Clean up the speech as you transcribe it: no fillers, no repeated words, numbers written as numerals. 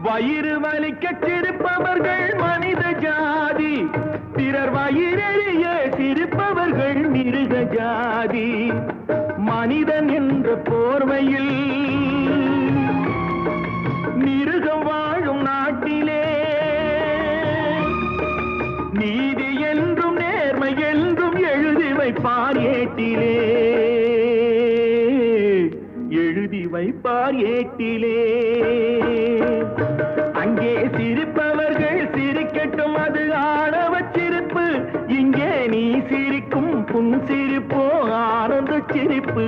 வயிறு வலிக்க சிரிப்பவர்கள் மனித ஜாதி, பிறர் வயிறெறிய சிரிப்பவர்கள் மிருக ஜாதி. மனிதன் என்ற போர்வையில் மிருகம் வாழும் நாட்டிலே நீதி என்றும் நேர்மை என்றும் எழுதி வைப்பார் ஏட்டிலே, எழுதி வைப்பார் ஏட்டிலே. அங்கே சிரிப்பவர்கள் சிரிக்கட்டும், அது ஆணவ சிரிப்பு. இங்கே நீ சிரிக்கும் புன் சிரிப்போ ஆனந்த சிரிப்பு.